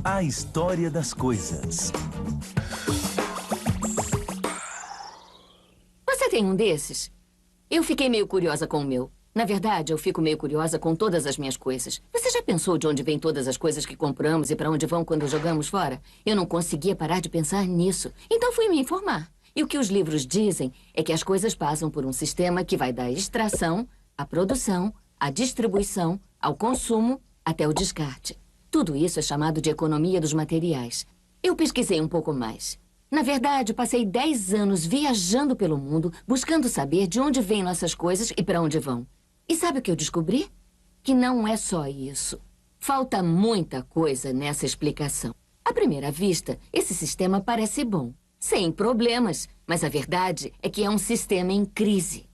A história das coisas. Você tem um desses? Eu fiquei meio curiosa com o meu. Na verdade, eu fico meio curiosa com todas as minhas coisas. Você já pensou de onde vêm todas as coisas que compramos e para onde vão quando jogamos fora? Eu não conseguia parar de pensar nisso. Então fui me informar. E o que os livros dizem é que as coisas passam por um sistema que vai da extração, à produção, à distribuição, ao consumo, até o descarte. Tudo isso é chamado de economia dos materiais. Eu pesquisei um pouco mais. Na verdade, passei 10 anos viajando pelo mundo, buscando saber de onde vêm nossas coisas e para onde vão. E sabe o que eu descobri? Que não é só isso. Falta muita coisa nessa explicação. À primeira vista, esse sistema parece bom, sem problemas. Mas a verdade é que é um sistema em crise.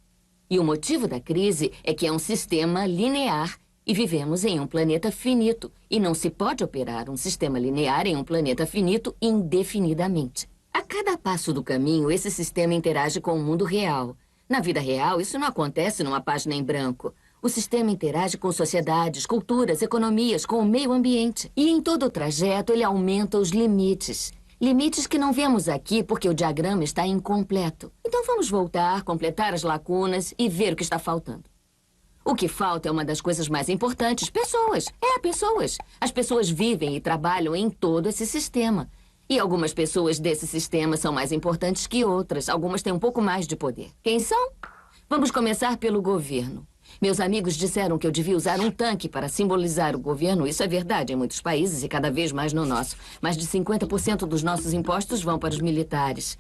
E o motivo da crise é que é um sistema linear e vivemos em um planeta finito. E não se pode operar um sistema linear em um planeta finito indefinidamente. A cada passo do caminho, esse sistema interage com o mundo real. Na vida real, isso não acontece numa página em branco. O sistema interage com sociedades, culturas, economias, com o meio ambiente. E em todo o trajeto, ele aumenta os limites. Limites que não vemos aqui porque o diagrama está incompleto. Então vamos voltar, completar as lacunas e ver o que está faltando. O que falta é uma das coisas mais importantes: pessoas. Pessoas. As pessoas vivem e trabalham em todo esse sistema. E algumas pessoas desse sistema são mais importantes que outras. Algumas têm um pouco mais de poder. Quem são? Vamos começar pelo governo. Meus amigos disseram que eu devia usar um tanque para simbolizar o governo. Isso é verdade em muitos países e cada vez mais no nosso. Mais de 50% dos nossos impostos vão para os militares.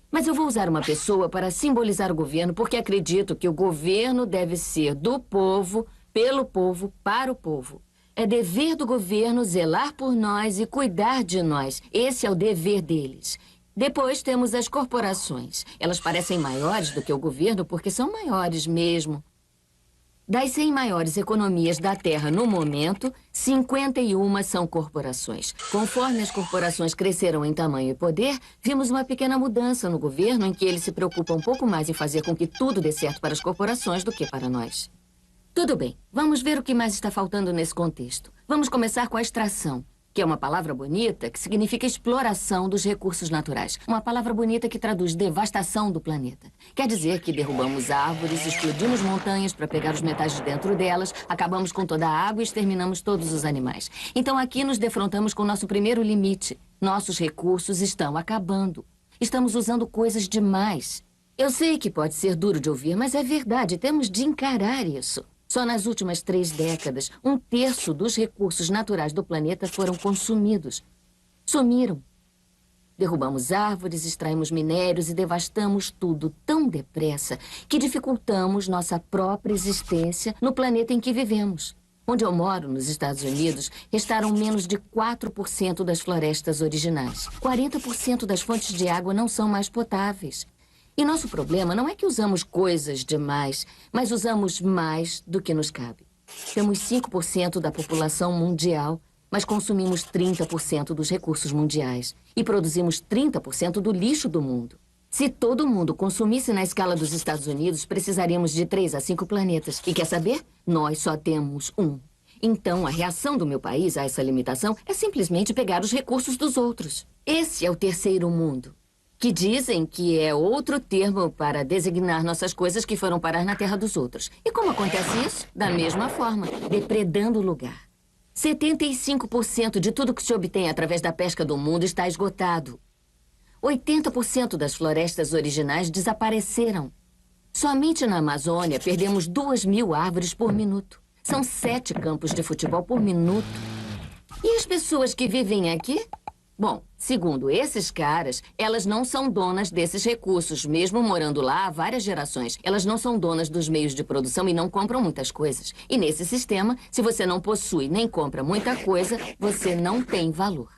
Mas eu vou usar uma pessoa para simbolizar o governo porque acredito que o governo deve ser do povo, pelo povo, para o povo. É dever do governo zelar por nós e cuidar de nós. Esse é o dever deles. Depois temos as corporações. Elas parecem maiores do que o governo porque são maiores mesmo. Das 100 maiores economias da Terra no momento, 51 são corporações. Conforme as corporações cresceram em tamanho e poder, vimos uma pequena mudança no governo em que ele se preocupa um pouco mais em fazer com que tudo dê certo para as corporações do que para nós. Tudo bem, vamos ver o que mais está faltando nesse contexto. Vamos começar com a extração, que é uma palavra bonita que significa exploração dos recursos naturais. Uma palavra bonita que traduz devastação do planeta. Quer dizer que derrubamos árvores, explodimos montanhas para pegar os metais de dentro delas, acabamos com toda a água e exterminamos todos os animais. Então aqui nos defrontamos com o nosso primeiro limite. Nossos recursos estão acabando. Estamos usando coisas demais. Eu sei que pode ser duro de ouvir, mas é verdade. Temos de encarar isso. Só nas últimas 3 décadas, 1/3 dos recursos naturais do planeta foram consumidos. Sumiram. Derrubamos árvores, extraímos minérios e devastamos tudo tão depressa que dificultamos nossa própria existência no planeta em que vivemos. Onde eu moro, nos Estados Unidos, restaram menos de 4% das florestas originais. 40% das fontes de água não são mais potáveis. E nosso problema não é que usamos coisas demais, mas usamos mais do que nos cabe. Temos 5% da população mundial, mas consumimos 30% dos recursos mundiais. E produzimos 30% do lixo do mundo. Se todo mundo consumisse na escala dos Estados Unidos, precisaríamos de 3 a 5 planetas. E quer saber? Nós só temos um. Então, a reação do meu país a essa limitação é simplesmente pegar os recursos dos outros. Esse é o terceiro mundo, que dizem que é outro termo para designar nossas coisas que foram parar na terra dos outros. E como acontece isso? Da mesma forma, depredando o lugar. 75% de tudo que se obtém através da pesca do mundo está esgotado. 80% das florestas originais desapareceram. Somente na Amazônia perdemos 2.000 árvores por minuto. São 7 campos de futebol por minuto. E as pessoas que vivem aqui? Bom, segundo esses caras, elas não são donas desses recursos, mesmo morando lá há várias gerações. Elas não são donas dos meios de produção e não compram muitas coisas. E nesse sistema, se você não possui nem compra muita coisa, você não tem valor.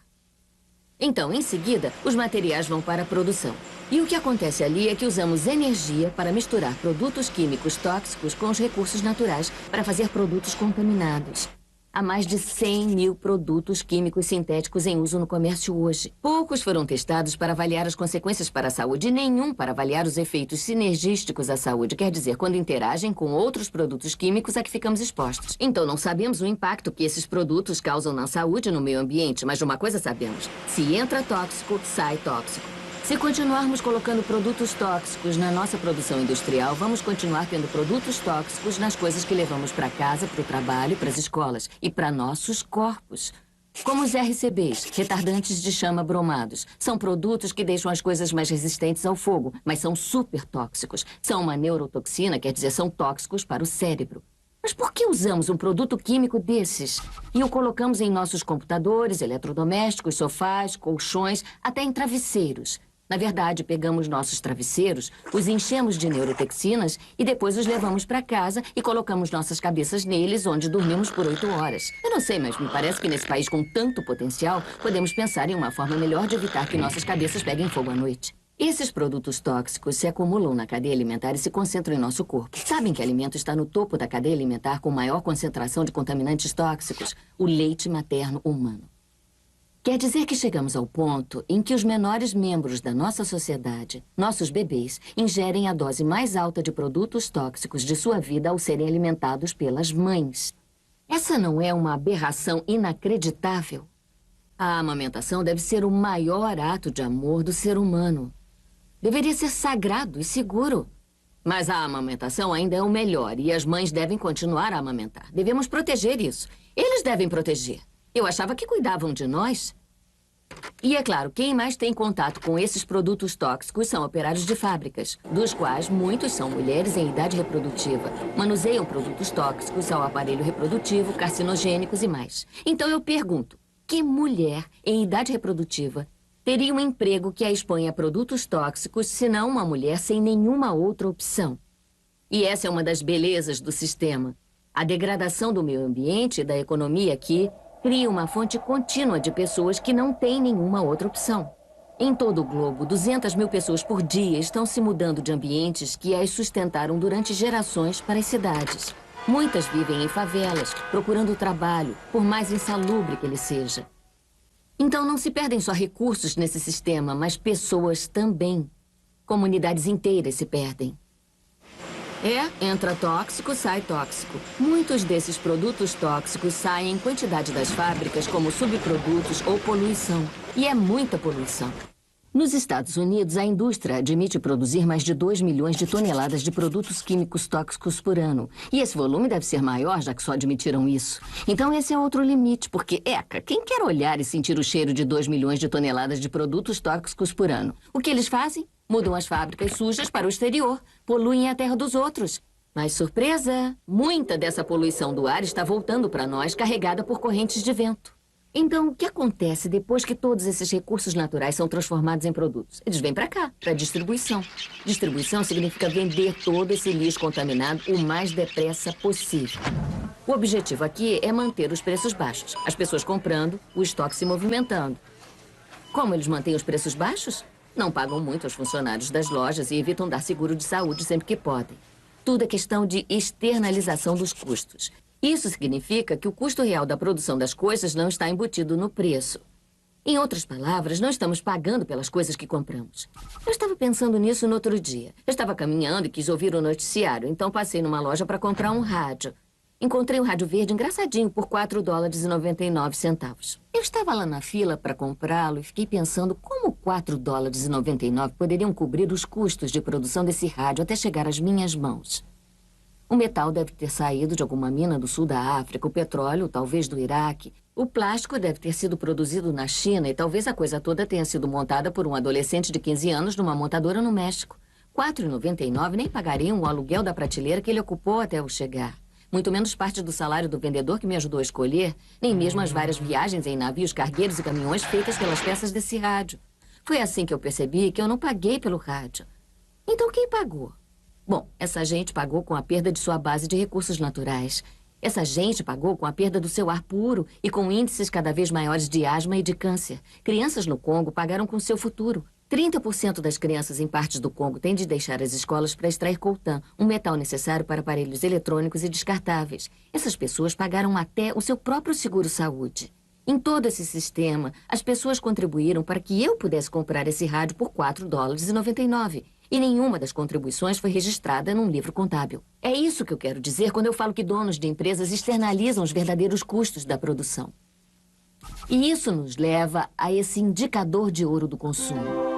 Então, em seguida, os materiais vão para a produção. E o que acontece ali é que usamos energia para misturar produtos químicos tóxicos com os recursos naturais para fazer produtos contaminados. Há mais de 100 mil produtos químicos sintéticos em uso no comércio hoje. Poucos foram testados para avaliar as consequências para a saúde e nenhum para avaliar os efeitos sinergísticos à saúde, quer dizer, quando interagem com outros produtos químicos a que ficamos expostos. Então, não sabemos o impacto que esses produtos causam na saúde e no meio ambiente, mas de uma coisa sabemos: se entra tóxico, sai tóxico. Se continuarmos colocando produtos tóxicos na nossa produção industrial, vamos continuar tendo produtos tóxicos nas coisas que levamos para casa, para o trabalho, para as escolas e para nossos corpos. Como os RCBs, retardantes de chama bromados. São produtos que deixam as coisas mais resistentes ao fogo, mas são super tóxicos. São uma neurotoxina, quer dizer, são tóxicos para o cérebro. Mas por que usamos um produto químico desses e o colocamos em nossos computadores, eletrodomésticos, sofás, colchões, até em travesseiros? Na verdade, pegamos nossos travesseiros, os enchemos de neurotoxinas e depois os levamos para casa e colocamos nossas cabeças neles, onde dormimos por 8 horas. Eu não sei, mas me parece que nesse país com tanto potencial, podemos pensar em uma forma melhor de evitar que nossas cabeças peguem fogo à noite. Esses produtos tóxicos se acumulam na cadeia alimentar e se concentram em nosso corpo. Sabem que alimento está no topo da cadeia alimentar com maior concentração de contaminantes tóxicos? O leite materno humano. Quer dizer que chegamos ao ponto em que os menores membros da nossa sociedade, nossos bebês, ingerem a dose mais alta de produtos tóxicos de sua vida ao serem alimentados pelas mães. Essa não é uma aberração inacreditável? A amamentação deve ser o maior ato de amor do ser humano. Deveria ser sagrado e seguro. Mas a amamentação ainda é o melhor e as mães devem continuar a amamentar. Devemos proteger isso. Eles devem proteger. Eu achava que cuidavam de nós. E é claro, quem mais tem contato com esses produtos tóxicos são operários de fábricas, dos quais muitos são mulheres em idade reprodutiva. Manuseiam produtos tóxicos ao aparelho reprodutivo, carcinogênicos e mais. Então eu pergunto, que mulher em idade reprodutiva teria um emprego que a expõe a produtos tóxicos, se não uma mulher sem nenhuma outra opção? E essa é uma das belezas do sistema. A degradação do meio ambiente e da economia aqui cria uma fonte contínua de pessoas que não têm nenhuma outra opção. Em todo o globo, 200 mil pessoas por dia estão se mudando de ambientes que as sustentaram durante gerações para as cidades. Muitas vivem em favelas, procurando trabalho, por mais insalubre que ele seja. Então não se perdem só recursos nesse sistema, mas pessoas também. Comunidades inteiras se perdem. Entra tóxico, sai tóxico. Muitos desses produtos tóxicos saem em quantidade das fábricas como subprodutos ou poluição. E é muita poluição. Nos Estados Unidos, a indústria admite produzir mais de 2 milhões de toneladas de produtos químicos tóxicos por ano. E esse volume deve ser maior, já que só admitiram isso. Então esse é outro limite, porque, quem quer olhar e sentir o cheiro de 2 milhões de toneladas de produtos tóxicos por ano? O que eles fazem? Mudam as fábricas sujas para o exterior, poluem a terra dos outros. Mas surpresa! Muita dessa poluição do ar está voltando para nós carregada por correntes de vento. Então, o que acontece depois que todos esses recursos naturais são transformados em produtos? Eles vêm para cá, para distribuição. Distribuição significa vender todo esse lixo contaminado o mais depressa possível. O objetivo aqui é manter os preços baixos. As pessoas comprando, o estoque se movimentando. Como eles mantêm os preços baixos? Não pagam muito aos funcionários das lojas e evitam dar seguro de saúde sempre que podem. Tudo é questão de externalização dos custos. Isso significa que o custo real da produção das coisas não está embutido no preço. Em outras palavras, não estamos pagando pelas coisas que compramos. Eu estava pensando nisso no outro dia. Eu estava caminhando e quis ouvir o noticiário, então passei numa loja para comprar um rádio. Encontrei um rádio verde engraçadinho por $4,99. Eu estava lá na fila para comprá-lo e fiquei pensando como $4,99 poderiam cobrir os custos de produção desse rádio até chegar às minhas mãos. O metal deve ter saído de alguma mina do sul da África, o petróleo, talvez do Iraque. O plástico deve ter sido produzido na China e talvez a coisa toda tenha sido montada por um adolescente de 15 anos numa montadora no México. $4,99 nem pagariam o aluguel da prateleira que ele ocupou até eu chegar. Muito menos parte do salário do vendedor que me ajudou a escolher, nem mesmo as várias viagens em navios, cargueiros e caminhões feitas pelas peças desse rádio. Foi assim que eu percebi que eu não paguei pelo rádio. Então quem pagou? Bom, essa gente pagou com a perda de sua base de recursos naturais. Essa gente pagou com a perda do seu ar puro e com índices cada vez maiores de asma e de câncer. Crianças no Congo pagaram com seu futuro. 30% das crianças em partes do Congo têm de deixar as escolas para extrair coltan, um metal necessário para aparelhos eletrônicos e descartáveis. Essas pessoas pagaram até o seu próprio seguro-saúde. Em todo esse sistema, as pessoas contribuíram para que eu pudesse comprar esse rádio por $4,99. E nenhuma das contribuições foi registrada num livro contábil. É isso que eu quero dizer quando eu falo que donos de empresas externalizam os verdadeiros custos da produção. E isso nos leva a esse indicador de ouro do consumo.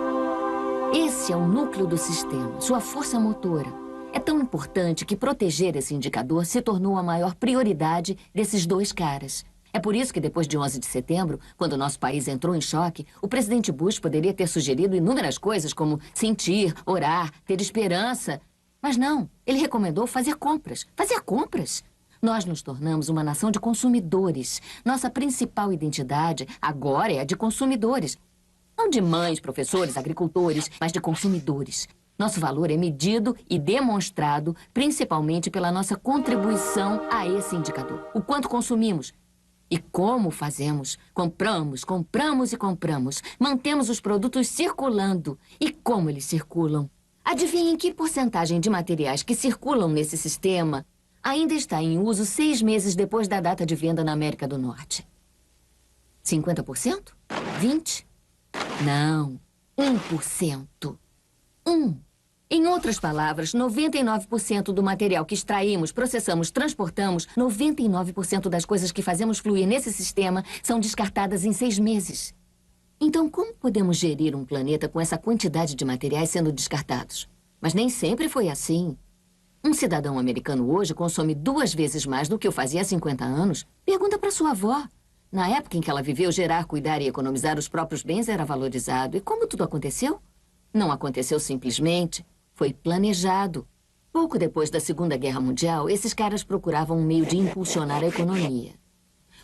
Esse é o núcleo do sistema, sua força motora. É tão importante que proteger esse indicador se tornou a maior prioridade desses dois caras. É por isso que depois de 11 de setembro, quando o nosso país entrou em choque, o presidente Bush poderia ter sugerido inúmeras coisas como sentir, orar, ter esperança. Mas não, ele recomendou fazer compras. Fazer compras? Nós nos tornamos uma nação de consumidores. Nossa principal identidade agora é a de consumidores. Não de mães, professores, agricultores, mas de consumidores. Nosso valor é medido e demonstrado principalmente pela nossa contribuição a esse indicador. O quanto consumimos. E como fazemos? Compramos, compramos e compramos. Mantemos os produtos circulando. E como eles circulam? Adivinhem que porcentagem de materiais que circulam nesse sistema ainda está em uso 6 meses depois da data de venda na América do Norte? 50%? 20%? Não, 1%. 1%. Em outras palavras, 99% do material que extraímos, processamos, transportamos, 99% das coisas que fazemos fluir nesse sistema são descartadas em 6 meses. Então, como podemos gerir um planeta com essa quantidade de materiais sendo descartados? Mas nem sempre foi assim. Um cidadão americano hoje consome 2 vezes mais do que eu fazia há 50 anos. Pergunta para sua avó. Na época em que ela viveu, gerar, cuidar e economizar os próprios bens era valorizado. E como tudo aconteceu? Não aconteceu simplesmente. Foi planejado. Pouco depois da Segunda Guerra Mundial, esses caras procuravam um meio de impulsionar a economia.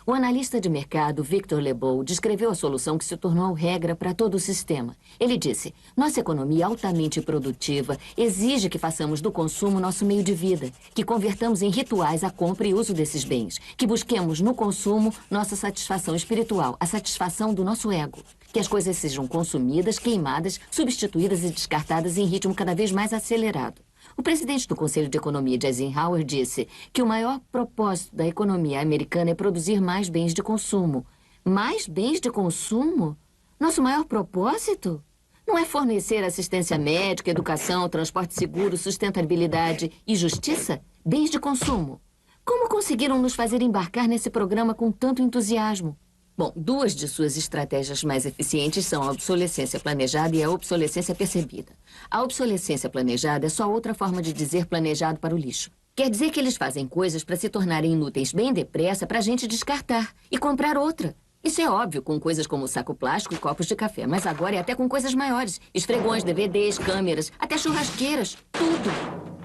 O analista de mercado Victor Lebow descreveu a solução que se tornou regra para todo o sistema. Ele disse: nossa economia altamente produtiva exige que façamos do consumo nosso meio de vida, que convertamos em rituais a compra e uso desses bens, que busquemos no consumo nossa satisfação espiritual, a satisfação do nosso ego, que as coisas sejam consumidas, queimadas, substituídas e descartadas em ritmo cada vez mais acelerado. O presidente do Conselho de Economia, Eisenhower, disse que o maior propósito da economia americana é produzir mais bens de consumo. Mais bens de consumo? Nosso maior propósito? Não é fornecer assistência médica, educação, transporte seguro, sustentabilidade e justiça? Bens de consumo. Como conseguiram nos fazer embarcar nesse programa com tanto entusiasmo? Bom, 2 de suas estratégias mais eficientes são a obsolescência planejada e a obsolescência percebida. A obsolescência planejada é só outra forma de dizer planejado para o lixo. Quer dizer que eles fazem coisas para se tornarem inúteis bem depressa para a gente descartar e comprar outra. Isso é óbvio com coisas como saco plástico e copos de café, mas agora é até com coisas maiores. Esfregões, DVDs, câmeras, até churrasqueiras, tudo.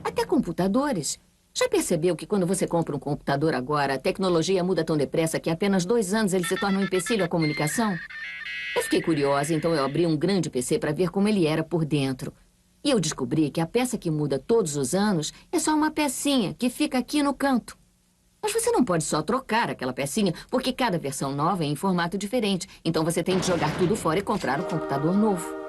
Até computadores. Já percebeu que quando você compra um computador agora, a tecnologia muda tão depressa que em apenas 2 anos ele se torna um empecilho à comunicação? Eu fiquei curiosa, então eu abri um grande PC para ver como ele era por dentro. E eu descobri que a peça que muda todos os anos é só uma pecinha que fica aqui no canto. Mas você não pode só trocar aquela pecinha, porque cada versão nova é em formato diferente. Então você tem que jogar tudo fora e comprar um computador novo.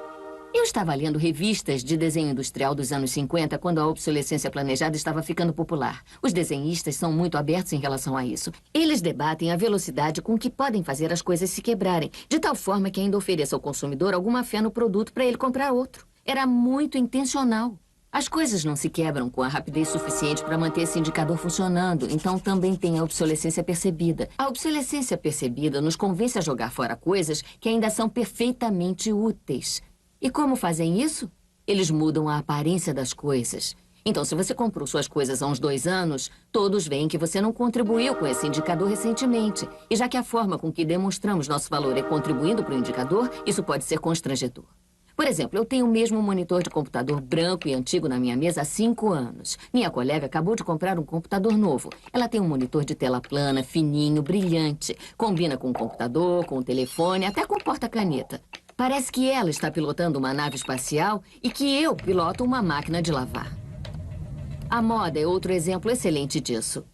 Eu estava lendo revistas de desenho industrial dos anos 50 quando a obsolescência planejada estava ficando popular. Os desenhistas são muito abertos em relação a isso. Eles debatem a velocidade com que podem fazer as coisas se quebrarem, de tal forma que ainda ofereça ao consumidor alguma fé no produto para ele comprar outro. Era muito intencional. As coisas não se quebram com a rapidez suficiente para manter esse indicador funcionando, então também tem a obsolescência percebida. A obsolescência percebida nos convence a jogar fora coisas que ainda são perfeitamente úteis. E como fazem isso? Eles mudam a aparência das coisas. Então, se você comprou suas coisas há uns 2 anos, todos veem que você não contribuiu com esse indicador recentemente. E já que a forma com que demonstramos nosso valor é contribuindo para o indicador, isso pode ser constrangedor. Por exemplo, eu tenho o mesmo monitor de computador branco e antigo na minha mesa há 5 anos. Minha colega acabou de comprar um computador novo. Ela tem um monitor de tela plana, fininho, brilhante. Combina com o computador, com o telefone, até com o porta-caneta. Parece que ela está pilotando uma nave espacial e que eu piloto uma máquina de lavar. A moda é outro exemplo excelente disso.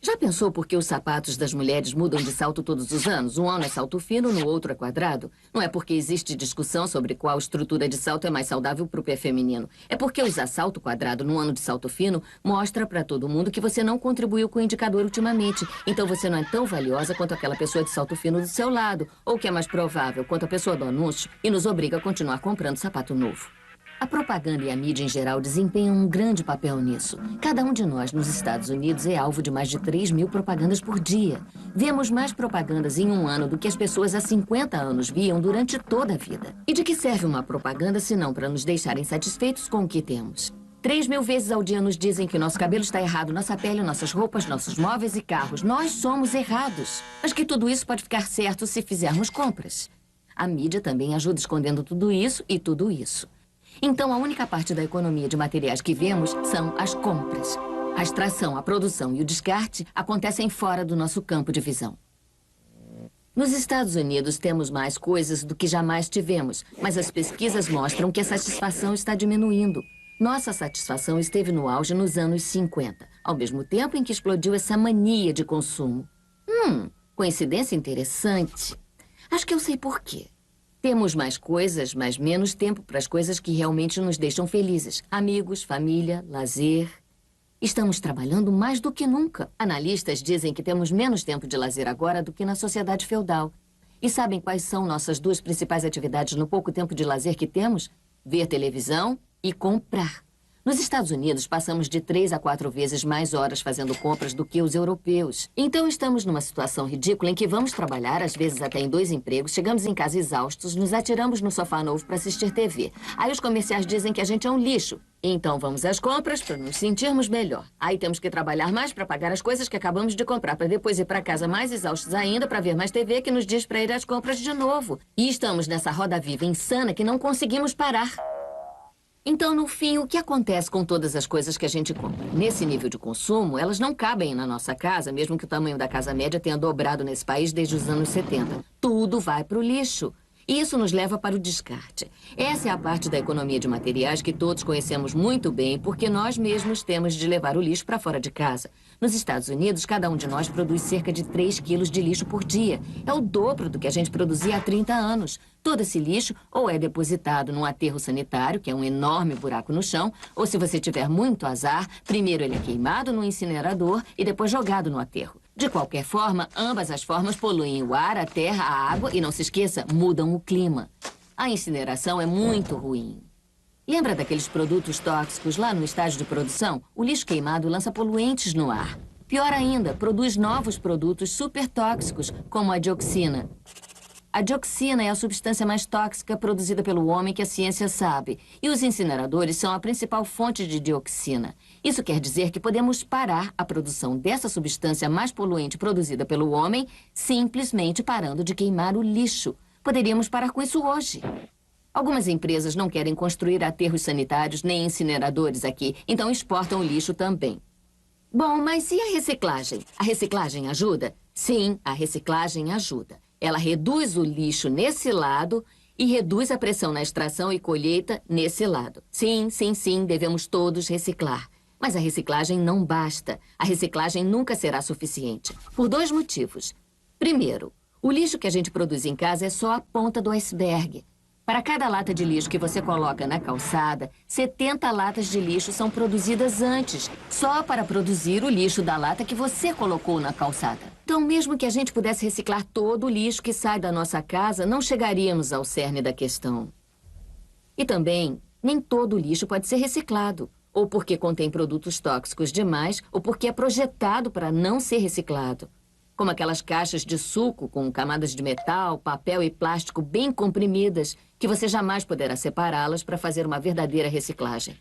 Já pensou por que os sapatos das mulheres mudam de salto todos os anos? Um ano é salto fino, no outro é quadrado. Não é porque existe discussão sobre qual estrutura de salto é mais saudável para o pé feminino. É porque usar salto quadrado no ano de salto fino mostra para todo mundo que você não contribuiu com o indicador ultimamente. Então você não é tão valiosa quanto aquela pessoa de salto fino do seu lado. Ou que é mais provável, quanto a pessoa do anúncio e nos obriga a continuar comprando sapato novo. A propaganda e a mídia em geral desempenham um grande papel nisso. Cada um de nós nos Estados Unidos é alvo de mais de 3.000 propagandas por dia. Vemos mais propagandas em um ano do que as pessoas há 50 anos viam durante toda a vida. E de que serve uma propaganda se não para nos deixarem satisfeitos com o que temos? 3.000 vezes ao dia nos dizem que nosso cabelo está errado, nossa pele, nossas roupas, nossos móveis e carros. Nós somos errados. Mas que tudo isso pode ficar certo se fizermos compras. A mídia também ajuda escondendo tudo isso e tudo isso. Então, a única parte da economia de materiais que vemos são as compras. A extração, a produção e o descarte acontecem fora do nosso campo de visão. Nos Estados Unidos, temos mais coisas do que jamais tivemos, mas as pesquisas mostram que a satisfação está diminuindo. Nossa satisfação esteve no auge nos anos 50, ao mesmo tempo em que explodiu essa mania de consumo. Coincidência interessante. Acho que eu sei por quê. Temos mais coisas, mas menos tempo para as coisas que realmente nos deixam felizes. Amigos, família, lazer. Estamos trabalhando mais do que nunca. Analistas dizem que temos menos tempo de lazer agora do que na sociedade feudal. E sabem quais são nossas duas principais atividades no pouco tempo de lazer que temos? Ver televisão e comprar. Nos Estados Unidos, passamos de 3 a 4 vezes mais horas fazendo compras do que os europeus. Então, estamos numa situação ridícula em que vamos trabalhar, às vezes até em 2 empregos, chegamos em casa exaustos, nos atiramos no sofá novo para assistir TV. Aí os comerciais dizem que a gente é um lixo. Então, vamos às compras para nos sentirmos melhor. Aí temos que trabalhar mais para pagar as coisas que acabamos de comprar, para depois ir para casa mais exaustos ainda para ver mais TV que nos diz para ir às compras de novo. E estamos nessa roda viva insana que não conseguimos parar. Então, no fim, o que acontece com todas as coisas que a gente compra? Nesse nível de consumo, elas não cabem na nossa casa, mesmo que o tamanho da casa média tenha dobrado nesse país desde os anos 70. Tudo vai para o lixo. E isso nos leva para o descarte. Essa é a parte da economia de materiais que todos conhecemos muito bem, porque nós mesmos temos de levar o lixo para fora de casa. Nos Estados Unidos, cada um de nós produz cerca de 3 quilos de lixo por dia. É o dobro do que a gente produzia há 30 anos. Todo esse lixo ou é depositado num aterro sanitário, que é um enorme buraco no chão, ou se você tiver muito azar, primeiro ele é queimado no incinerador e depois jogado no aterro. De qualquer forma, ambas as formas poluem o ar, a terra, a água e, não se esqueça, mudam o clima. A incineração é muito ruim. Lembra daqueles produtos tóxicos lá no estágio de produção? O lixo queimado lança poluentes no ar. Pior ainda, produz novos produtos super tóxicos, como a dioxina. A dioxina é a substância mais tóxica produzida pelo homem que a ciência sabe. E os incineradores são a principal fonte de dioxina. Isso quer dizer que podemos parar a produção dessa substância mais poluente produzida pelo homem simplesmente parando de queimar o lixo. Poderíamos parar com isso hoje. Algumas empresas não querem construir aterros sanitários nem incineradores aqui, então exportam o lixo também. Bom, mas e a reciclagem? A reciclagem ajuda? Sim, a reciclagem ajuda. Ela reduz o lixo nesse lado e reduz a pressão na extração e colheita nesse lado. Sim, sim, sim, devemos todos reciclar. Mas a reciclagem não basta. A reciclagem nunca será suficiente. Por 2 motivos. Primeiro, o lixo que a gente produz em casa é só a ponta do iceberg. Para cada lata de lixo que você coloca na calçada, 70 latas de lixo são produzidas antes, só para produzir o lixo da lata que você colocou na calçada. Então, mesmo que a gente pudesse reciclar todo o lixo que sai da nossa casa, não chegaríamos ao cerne da questão. E também, nem todo o lixo pode ser reciclado, ou porque contém produtos tóxicos demais, ou porque é projetado para não ser reciclado. Como aquelas caixas de suco com camadas de metal, papel e plástico bem comprimidas, que você jamais poderá separá-las para fazer uma verdadeira reciclagem.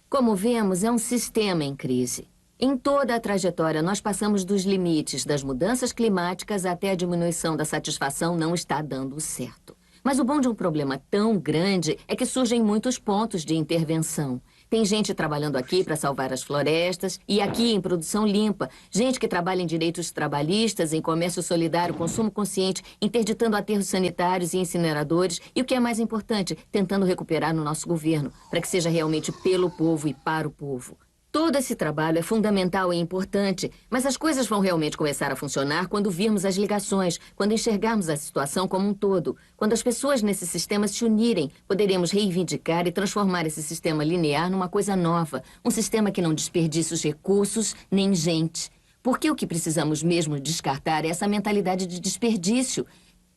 Como vemos, é um sistema em crise. Em toda a trajetória, nós passamos dos limites das mudanças climáticas até a diminuição da satisfação não está dando certo. Mas o bom de um problema tão grande é que surgem muitos pontos de intervenção. Tem gente trabalhando aqui para salvar as florestas e aqui em produção limpa. Gente que trabalha em direitos trabalhistas, em comércio solidário, consumo consciente, interditando aterros sanitários e incineradores. E o que é mais importante, tentando recuperar no nosso governo, para que seja realmente pelo povo e para o povo. Todo esse trabalho é fundamental e importante, mas as coisas vão realmente começar a funcionar quando virmos as ligações, quando enxergarmos a situação como um todo. Quando as pessoas nesse sistema se unirem, poderemos reivindicar e transformar esse sistema linear numa coisa nova, um sistema que não desperdice os recursos nem gente. Porque o que precisamos mesmo descartar é essa mentalidade de desperdício.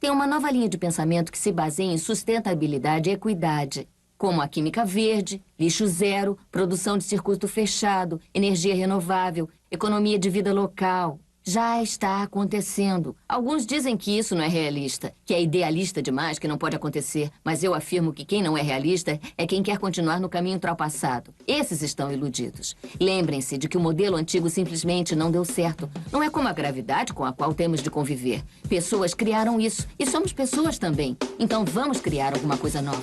Tem uma nova linha de pensamento que se baseia em sustentabilidade e equidade, como a química verde, lixo zero, produção de circuito fechado, energia renovável, economia de vida local. Já está acontecendo. Alguns dizem que isso não é realista, que é idealista demais, que não pode acontecer. Mas eu afirmo que quem não é realista é quem quer continuar no caminho ultrapassado. Esses estão iludidos. Lembrem-se de que o modelo antigo simplesmente não deu certo. Não é como a gravidade com a qual temos de conviver. Pessoas criaram isso, e somos pessoas também. Então vamos criar alguma coisa nova.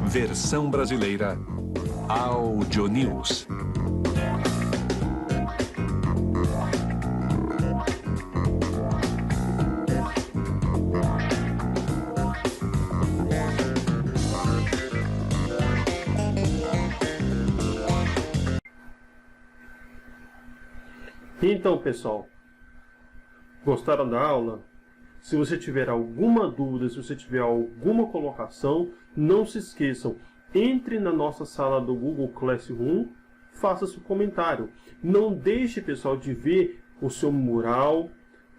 Versão brasileira Audio News. Então, pessoal, gostaram da aula? Se você tiver alguma dúvida, se você tiver alguma colocação, não se esqueçam, entre na nossa sala do Google Classroom, faça seu comentário. Não deixe, pessoal, de ver o seu mural,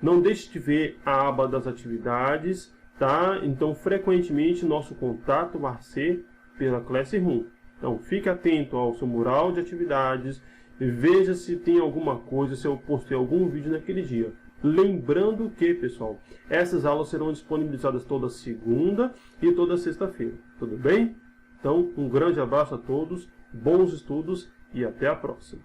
não deixe de ver a aba das atividades, tá? Então, frequentemente, nosso contato vai ser pela Classroom. Então, fique atento ao seu mural de atividades, veja se tem alguma coisa, se eu postei algum vídeo naquele dia. Lembrando que, pessoal, essas aulas serão disponibilizadas toda segunda e toda sexta-feira. Tudo bem? Então, um grande abraço a todos, bons estudos e até a próxima.